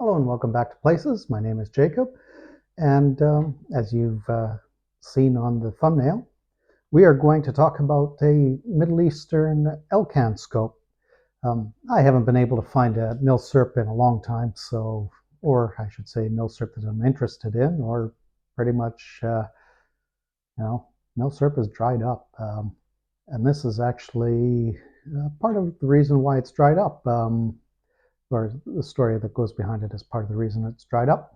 Hello and welcome back to Places. My name is Jacob, and as you've seen on the thumbnail, we are going to talk about a Middle Eastern Elcan scope. I haven't been able to find a Milsurp in a long time, or I should say Milsurp that I'm interested in, or pretty much, Milsurp is dried up. And this is actually part of the reason why it's dried up. Or the story that goes behind it is part of the reason it's dried up.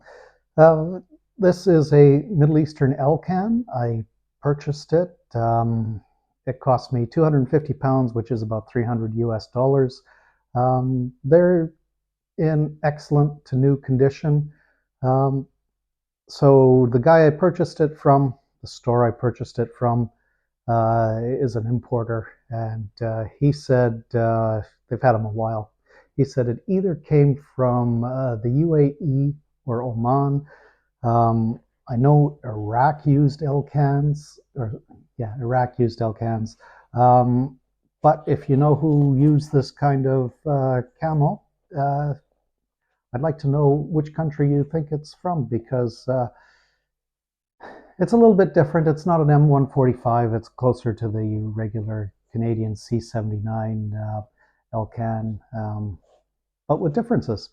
This is a Middle Eastern Elcan. I purchased it. It cost me 250 pounds, which is about 300 US dollars. They're in excellent to new condition. So the guy I purchased it from, the store I purchased it from, is an importer, and he said they've had them a while. He said it either came from the UAE or Oman. I know Iraq used Elcans, Iraq used Elcans. But if you know who used this kind of camo, I'd like to know which country you think it's from, because it's a little bit different. It's not an M145. It's closer to the regular Canadian C79 Elcan, but with differences.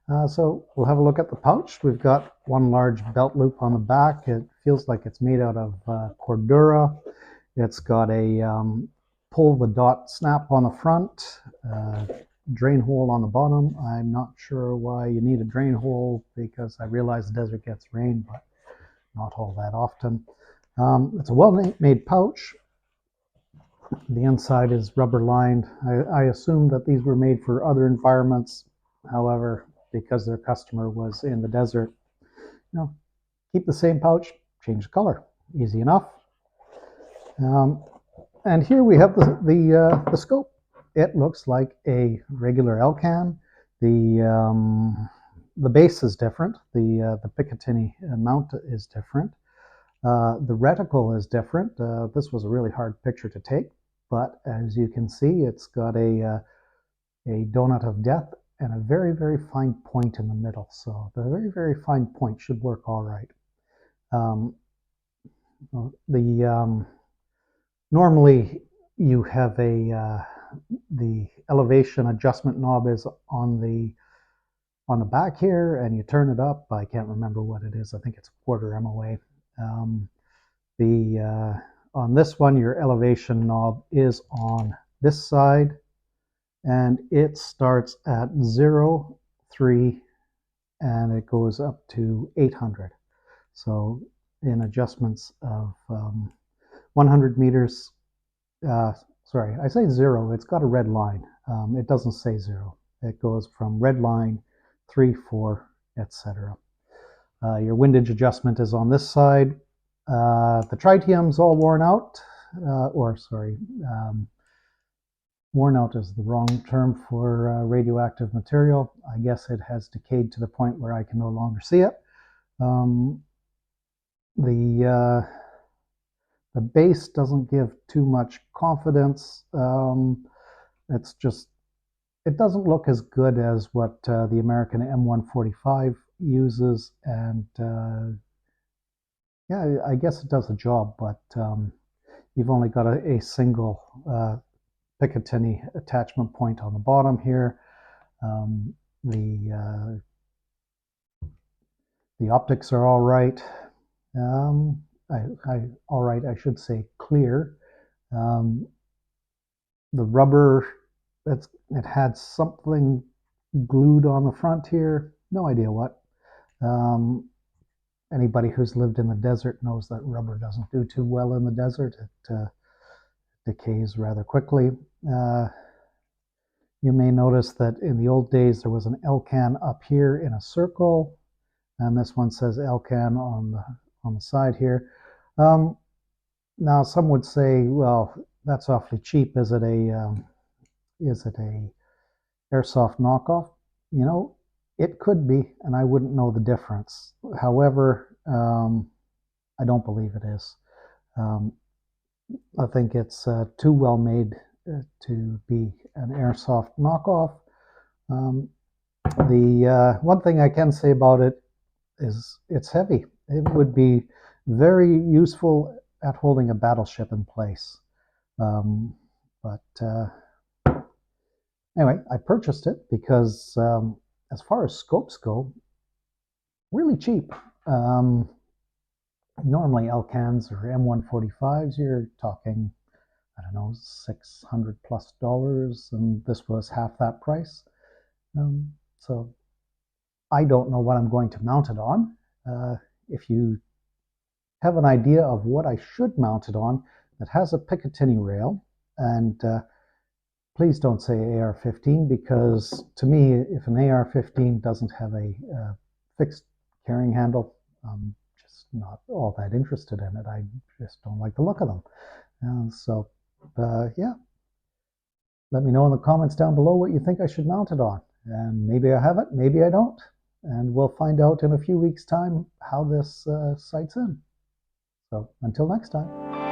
So we'll have a look at the pouch. We've got one large belt loop on the back. It feels like it's made out of Cordura. It's got a pull the dot snap on the front, drain hole on the bottom. I'm not sure why you need a drain hole, because I realize the desert gets rain, but not all that often. It's a well-made pouch. The inside is rubber lined. I assume that these were made for other environments. However, because their customer was in the desert, keep the same pouch, change the color. Easy enough. And here we have the scope. It looks like a regular Elcan. The base is different. The Picatinny mount is different. The reticle is different. This was a really hard picture to take, but as you can see, it's got a donut of death and a very, very fine point in the middle. So the very, very fine point should work all right. Normally you have the elevation adjustment knob is on the back here, and you turn it up. I can't remember what it is. I think it's a quarter MOA. On this one, your elevation knob is on this side, and it starts at 0, 3, and it goes up to 800. So in adjustments of 100 meters, sorry, I say 0, it's got a red line. It doesn't say 0. It goes from red line, 3, 4, etc. Your windage adjustment is on this side. The tritium's all worn out, worn out is the wrong term for radioactive material. I guess it has decayed to the point where I can no longer see it. The base doesn't give too much confidence. It's just, it doesn't look as good as what the American M145 uses, and yeah, I guess it does the job, but you've only got a single Picatinny attachment point on the bottom here. The optics are all right. All right, I should say clear. The rubber, it had something glued on the front here. No idea what. Anybody who's lived in the desert knows that rubber doesn't do too well in the desert. It decays rather quickly. You may notice that in the old days there was an Elcan up here in a circle, and this one says Elcan on the side here. Now some would say, well, that's awfully cheap. Is it a airsoft knockoff? It could be, and I wouldn't know the difference. However, I don't believe it is. I think it's too well made to be an airsoft knockoff. The one thing I can say about it is it's heavy. It would be very useful at holding a battleship in place. Um, but anyway, I purchased it because as far as scopes go, really cheap. Um, Normally Elcans or M145s, you're talking, I don't know, $600+, and this was half that price. So I don't know what I'm going to mount it on. If you have an idea of what I should mount it on that has a Picatinny rail, and please don't say AR-15, because to me, if an AR-15 doesn't have a fixed carrying handle, I'm just not all that interested in it. I just don't like the look of them. Yeah, let me know in the comments down below what you think I should mount it on. And maybe I have it, maybe I don't. And we'll find out in a few weeks' time how this sights in. So until next time.